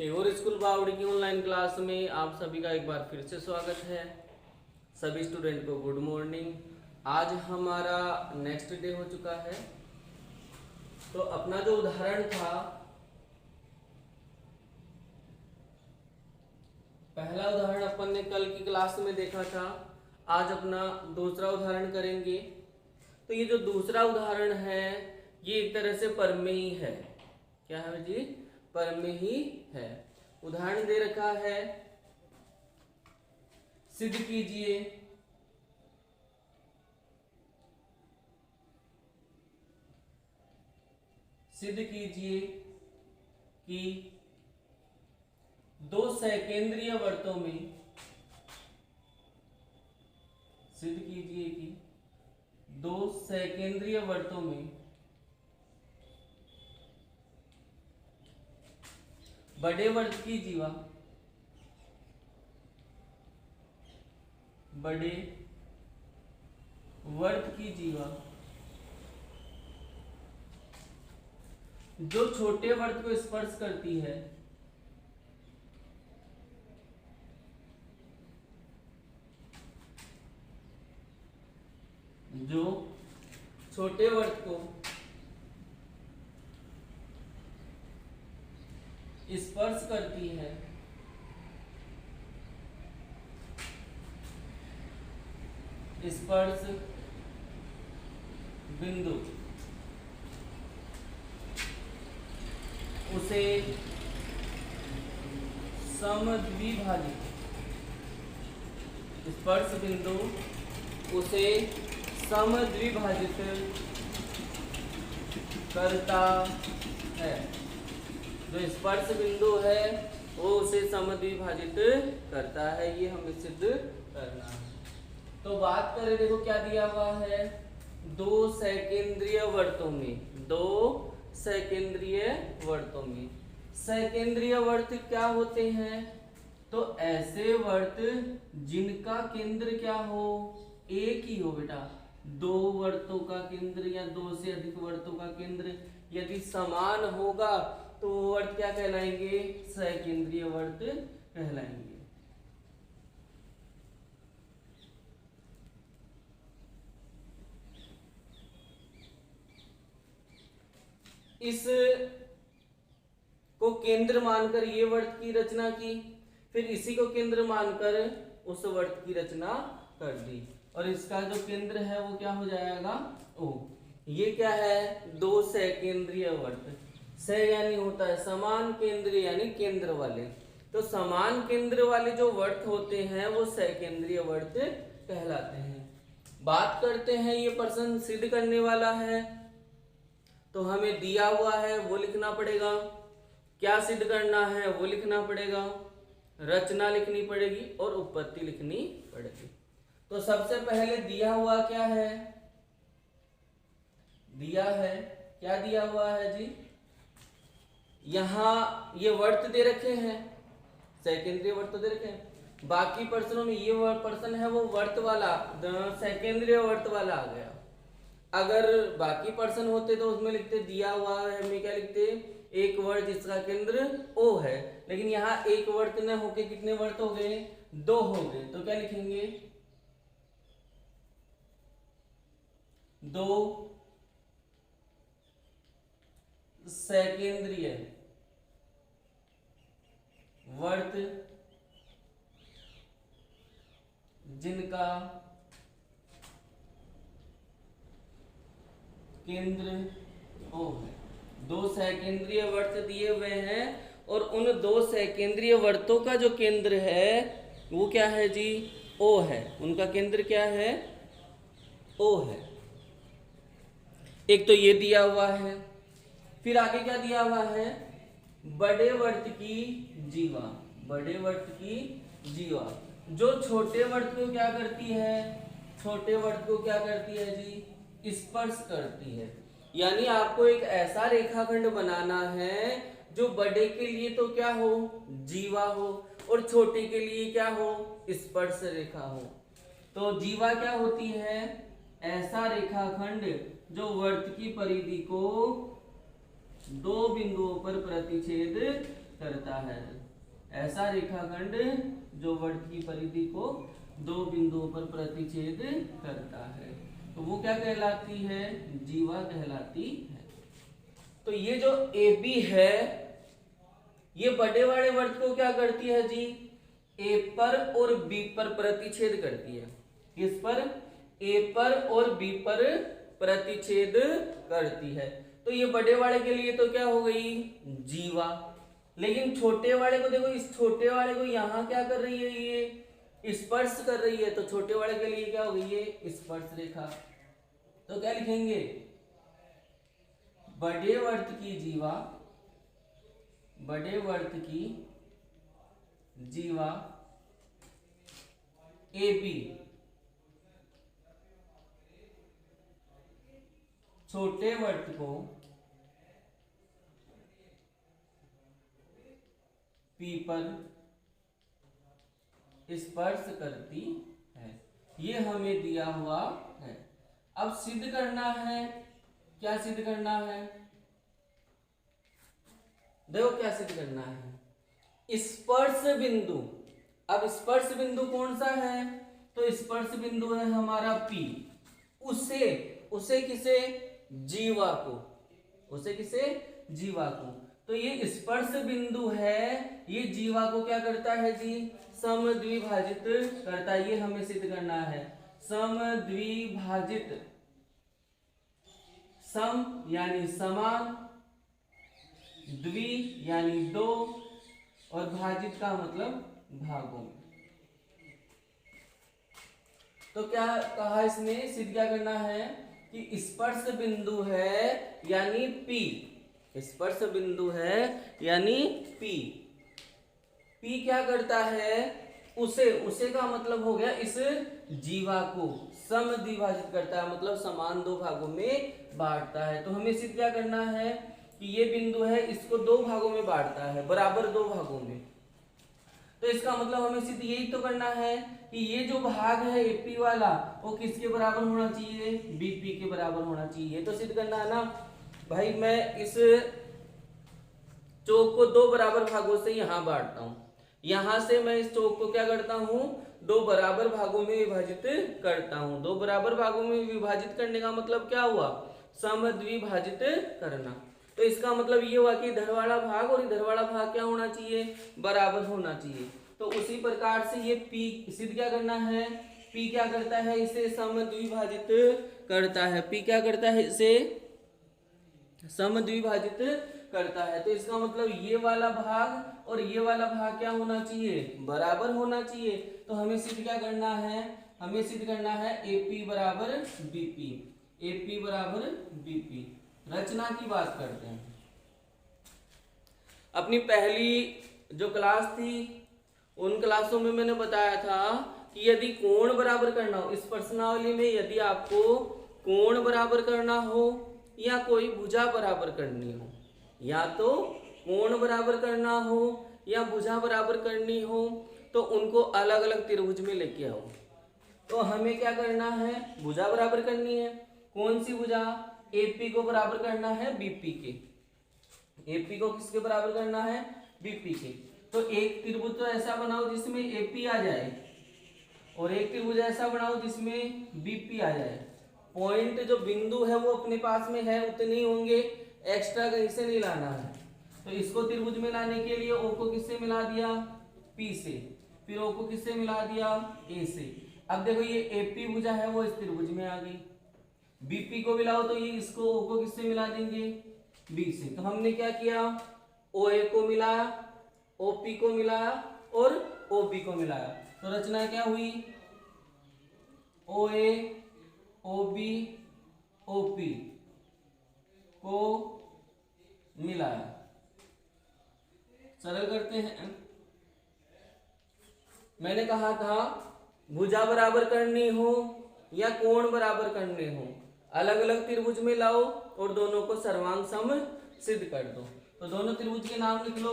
Tagore school बावड़ी की online class में आप सभी का एक बार फिर से स्वागत है। सभी स्टूडेंट को गुड मॉर्निंग। आज हमारा नेक्स्ट डे हो चुका है। तो अपना जो उदाहरण था, पहला उदाहरण अपन ने कल की क्लास में देखा था। आज अपना दूसरा उदाहरण करेंगे। तो ये जो दूसरा उदाहरण है ये एक तरह से परमेयी है। क्या है जी? परमेयी है। उदाहरण दे रखा है, सिद्ध कीजिए कि दो सकेंद्रीय वर्तों में, सिद्ध कीजिए कि दो सकेंद्रीय वर्तों में बड़े वर्त की जीवा जो छोटे वर्त को स्पर्श करती है, जो छोटे वर्त को स्पर्श करती है, स्पर्श बिंदु, उसे समद्विभाजित, स्पर्श बिंदु उसे समद्विभाजित करता है। जो स्पर्श बिंदु है वो उसे समद्विभाजित करता है। ये हमें सिद्ध करना है। तो बात करें, देखो क्या दिया हुआ है, दो सकेंद्रीय वर्तों में सकेंद्रीय वर्त क्या होते हैं? तो ऐसे वर्त जिनका केंद्र क्या हो, एक ही हो बेटा। दो वर्तों का केंद्र या दो से अधिक वर्तों का केंद्र यदि समान होगा तो वो वर्त क्या कहलाएंगे? सकेंद्रीय वर्त कहलाएंगे। इस को केंद्र मानकर ये वर्त की रचना की, फिर इसी को केंद्र मानकर उस वर्त की रचना कर दी, और इसका जो केंद्र है वो क्या हो जाएगा? ओ। ये क्या है? दो सकेंद्रीय वर्त। स यानी होता है समान, केंद्र यानी केंद्र वाले। तो समान केंद्र वाले जो वर्त होते हैं वो सकेंद्रीय वर्त कहलाते हैं। बात करते हैं, ये प्रश्न सिद्ध करने वाला है तो हमें दिया हुआ है वो लिखना पड़ेगा, क्या सिद्ध करना है वो लिखना पड़ेगा, रचना लिखनी पड़ेगी और उत्पत्ति लिखनी पड़ेगी। तो सबसे पहले दिया हुआ क्या है? क्या दिया हुआ है जी? यहाँ ये वर्त दे रखे हैं, सकेंद्रीय वर्त दे रखे हैं। बाकी प्रश्नों में ये प्रश्न है वो वर्त वाला, सकेंद्रीय वर्त वाला आ गया। अगर बाकी प्रश्न होते तो उसमें लिखते दिया हुआ है, हमें क्या लिखते? एक वर्त जिसका केंद्र O है। लेकिन यहाँ एक वर्त न होके कितने वर्त हो गए? दो हो गए। तो क्या लिखेंगे? दो सकेंद्रीय वर्त जिनका केंद्र O है। दो सकेंद्रीय वर्त दिए हुए हैं और उन दो सकेंद्रीय वर्तों का जो केंद्र है वो क्या है जी? O है। उनका केंद्र क्या है? O है। एक तो ये दिया हुआ है, फिर आगे क्या दिया हुआ है? बड़े वर्त की जीवा जो छोटे वर्त को क्या करती है? छोटे वर्त को क्या करती है जी? स्पर्श करती है। यानी आपको एक ऐसा रेखाखंड बनाना है जो बड़े के लिए तो क्या हो? जीवा हो, और छोटे के लिए क्या हो? स्पर्श रेखा हो। तो जीवा क्या होती है? ऐसा रेखाखंड जो वर्त की परिधि को दो बिंदुओं पर प्रतिच्छेद करता है। ऐसा रेखाखंड जो वर्त की परिधि को दो बिंदुओं पर प्रतिच्छेद करता है, तो वो क्या कहलाती है? जीवा कहलाती है। तो ये जो AB है, ये बड़े वाले वर्त को क्या करती है जी? A पर और B पर प्रतिच्छेद करती है। किस पर? A पर और B पर प्रतिच्छेद करती है। तो ये बड़े वाले के लिए तो क्या हो गई? जीवा। लेकिन छोटे वाले को देखो, इस छोटे वाले को यहाँ क्या कर रही है? ये स्पर्श कर रही है, तो छोटे वाले के लिए क्या हो गई? ये स्पर्श रेखा। तो क्या लिखेंगे? बड़े वर्त की जीवा, बड़े वर्त की जीवा AB छोटे वर्त को P पर स्पर्श करती है। ये हमें दिया हुआ है। अब सिद्ध करना है। क्या सिद्ध करना है? देखो क्या सिद्ध करना है। स्पर्श बिंदु। अब स्पर्श बिंदु कौन सा है? तो स्पर्श बिंदु है हमारा P। उसे किसे? जीवा को। उसे किसे? जीवा को। तो ये स्पर्श बिंदु है, ये जीवा को क्या करता है जी? समद्विभाजित करता है। ये हमें सिद्ध करना है। समद्विभाजित, सम यानी समान, द्वि यानी दो, और भाजित का मतलब भागों। तो क्या कहा इसने? सिद्ध क्या करना है कि स्पर्श बिंदु है यानी P, स्पर्श बिंदु है यानी P। P क्या करता है? उसे का मतलब हो गया इस जीवा को समद्विभाजित करता है, मतलब समान दो भागों में बांटता है। तो हमें सिद्ध क्या करना है कि ये बिंदु है, इसको दो भागों में बांटता है, बराबर दो भागों में। तो इसका मतलब हमें सिद्ध यही तो करना है कि ये जो भाग है AP वाला, वो किसके बराबर होना चाहिए? BP के बराबर होना चाहिए। तो सिद्ध करना है ना भाई। मैं इस चौक को दो बराबर भागों से यहां बांटता हूं। यहां से मैं इस चौक को क्या करता हूं? दो बराबर भागों में विभाजित करता हूं। दो बराबर भागों में विभाजित करने का मतलब क्या हुआ? समद्विभाजित करना। तो इसका मतलब ये हुआ कि इधर वाला भाग और इधर वाला भाग क्या होना चाहिए? बराबर होना चाहिए। तो उसी प्रकार से ये P सिद्ध क्या करना है? P क्या करता है? इसे समद्विभाजित करता है। P क्या करता है? इसे समद्विभाजित करता है। तो इसका मतलब ये वाला भाग और ये वाला भाग क्या होना चाहिए? बराबर होना चाहिए। तो हमें सिद्ध क्या करना है? हमें सिद्ध करना है AP बराबर BP। AP बराबर BP। रचना की बात करते हैं। अपनी पहली जो क्लास थी, उन क्लासों में मैंने बताया था कि यदि कोण बराबर करना हो, इस प्रश्नावली में यदि आपको कोण बराबर करना हो या कोई भुजा बराबर करनी हो, या तो कोण बराबर करना हो या भुजा बराबर करनी हो, तो उनको अलग अलग त्रिभुज में लेके आओ। तो हमें क्या करना है? भुजा बराबर करनी है। कौन सी भुजा? AP को बराबर करना है BP के। AP को किसके बराबर करना है? BP के। तो एक त्रिभुज तो ऐसा बनाओ जिसमें AP आ जाए, और एक त्रिभुज ऐसा बनाओ जिसमें BP आ जाए। पॉइंट जो बिंदु है वो अपने पास में है, उतने ही होंगे, एक्स्ट्रा कहीं से नहीं लाना है। तो इसको त्रिभुज में लाने के लिए O को किससे मिला दिया? P से। फिर O को किससे मिला दिया? A से। अब देखो ये AP भुजा है वो इस त्रिभुज में आ गई। BP को मिलाओ तो ये इसको O को किससे मिला देंगे? B से। तो हमने क्या किया? OA को मिलाया, OP को मिलाया और OB को मिलाया। तो रचना क्या हुई? OA OB OP को मिलाया। सरल करते हैं। मैंने कहा था भुजा बराबर करनी हो या कोण बराबर करने हो, अलग अलग त्रिभुज में लाओ और दोनों को सर्वांग सम सिद्ध कर दो। तो दोनों त्रिभुज के नाम लिख लो।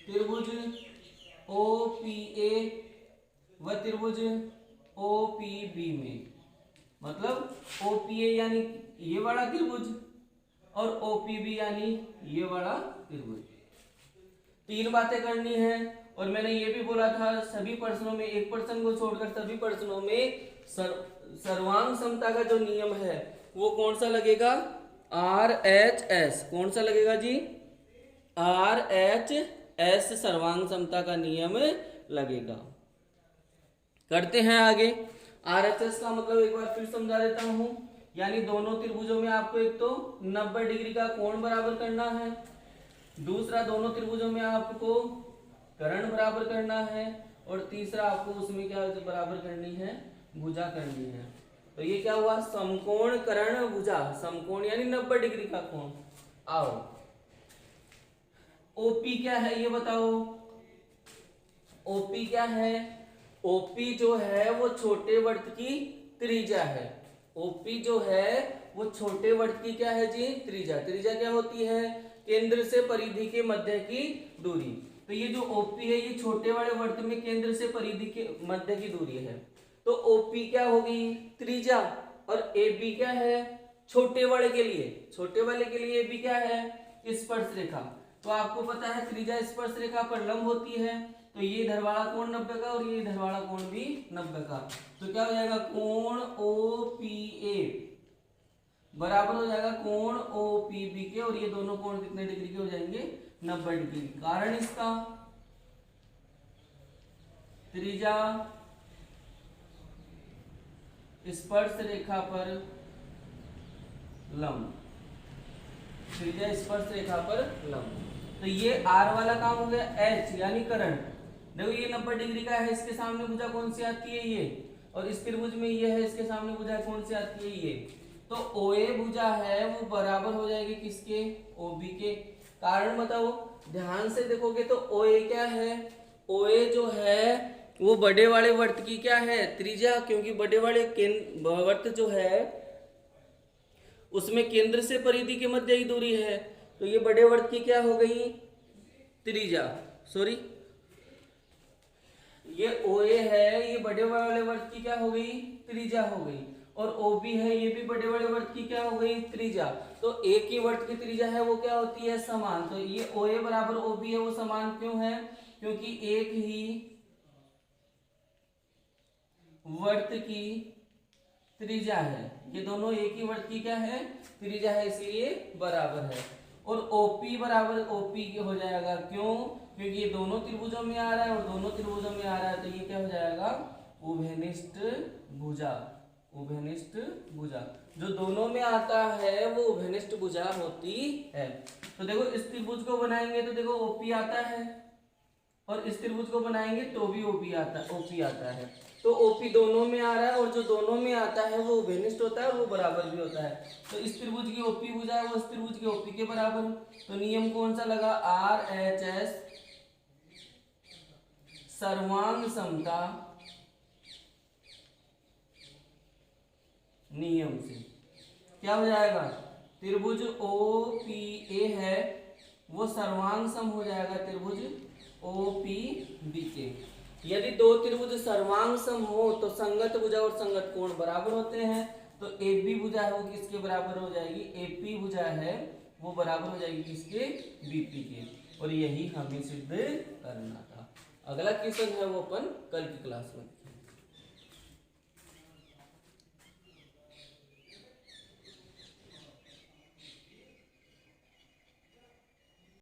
त्रिभुज OPA व त्रिभुज OPB में, मतलब OPA यानी ये वाला त्रिभुज और OPB यानी ये वाला त्रिभुज। 3 बातें करनी है। और मैंने ये भी बोला था सभी प्रश्नों में, एक प्रश्न को छोड़कर सभी प्रश्नों में सर्वांग समता का जो नियम है वो कौन सा लगेगा, RHS। कौन सा लगेगा जी, RHS सर्वांग समता का नियम लगेगा। करते हैं आगे। RHS का मतलब एक बार फिर समझा देता हूं, यानी दोनों त्रिभुजों में आपको एक तो 90 डिग्री का कोण बराबर करना है, दूसरा दोनों त्रिभुजों में आपको कर्ण बराबर करना है, और तीसरा आपको उसमें क्या बराबर करनी है, भुजा करनी है। तो ये क्या हुआ, समकोण कर्ण भुजा। समकोण यानी 90 डिग्री का कोण। आओ OP क्या है ये बताओ, OP क्या है, OP जो है वो छोटे वृत्त की त्रिज्या है। OP जो है वो छोटे वृत्त की क्या है जी, त्रिज्या। त्रिज्या क्या होती है, केंद्र से परिधि के मध्य की दूरी। तो ये जो OP है ये छोटे वाले वृत्त में केंद्र से परिधि के मध्य की दूरी है। तो OP क्या होगी, त्रिज्या, और AB क्या है, छोटे वाले के लिए, छोटे वाले के लिए AB क्या है, स्पर्श रेखा। तो आपको पता है त्रिज्या स्पर्श रेखा पर लंब होती है, तो ये इधर वाला कोण 90 का और ये इधर वाला कोण भी 90 का। तो क्या हो जाएगा, कोण OPA बराबर हो जाएगा कोण OPB के, और ये दोनों कोण कितने डिग्री के हो जाएंगे, 90 डिग्री। कारण इसका त्रिज्या स्पर्श रेखा पर लंब, त्रिज्या स्पर्श रेखा पर लंब। तो ये R वाला काम हो गया। H यानी कर्ण, देखो ये 90 डिग्री का है, इसके सामने भुजा कौन सी आती है, ये, और इस त्रिभुज में ये है, इसके सामने भुजा कौन सी आती है, ये। तो OA भुजा है वो बराबर हो जाएगी किसके, OB के। कारण बताओ, ध्यान से देखोगे तो OA क्या है, OA जो है वो बड़े वाले वृत्त की क्या है, त्रिज्या, क्योंकि बड़े वाले वृत्त जो है उसमें केंद्र से परिधि के मध्य की दूरी है। तो ये बड़े वृत्त की क्या हो गई, त्रिज्या, सॉरी ये OA है, ये बड़े वाले वृत्त की क्या हो गई, त्रिज्या हो गई। और OB है, ये भी बड़े बड़े वृत्त की क्या हो गई, त्रिज्या। तो एक ही वृत्त की त्रिज्या है वो क्या होती है, समान। तो ये OA बराबर OB है वो समान क्यों है, क्योंकि एक ही वृत्त की त्रिज्या है, ये दोनों एक ही वृत्त की क्या है, त्रिज्या है, इसलिए बराबर है। और OP बराबर OP हो जाएगा, क्यों, क्योंकि ये दोनों त्रिभुजों में आ रहा है और दोनों त्रिभुजों में आ रहा है, तो ये क्या हो जाएगा, उभयनिष्ठ भुजा। उभयनिष्ठ भुजा जो दोनों में आता है वो उभयनिष्ठ भुजा होती है। तो देखो इस त्रिभुज को बनाएंगे तो देखो OP आता है, और इस त्रिभुज को बनाएंगे तो भी OP आता है। तो OP दोनों में आ रहा है, और जो दोनों में आता है वो उभयनिष्ठ होता है और वो बराबर भी होता है। तो इस त्रिभुज की OP भुजा है वो इस त्रिभुज की OP के बराबर। तो नियम कौन सा लगा, RHS सर्वांग समता नियम से क्या हो जाएगा, त्रिभुज OPA है वो सर्वांग सम हो जाएगा त्रिभुज OPB के। यदि दो त्रिभुज सर्वांग सम हो तो संगत भुजा और संगत कोण बराबर होते हैं। तो AB भुजा है वो किसके बराबर हो जाएगी, AP भुजा है वो बराबर हो जाएगी किसके, BP के। और यही हमें सिद्ध करना था। अगला क्वेश्चन है वो अपन कल की क्लास में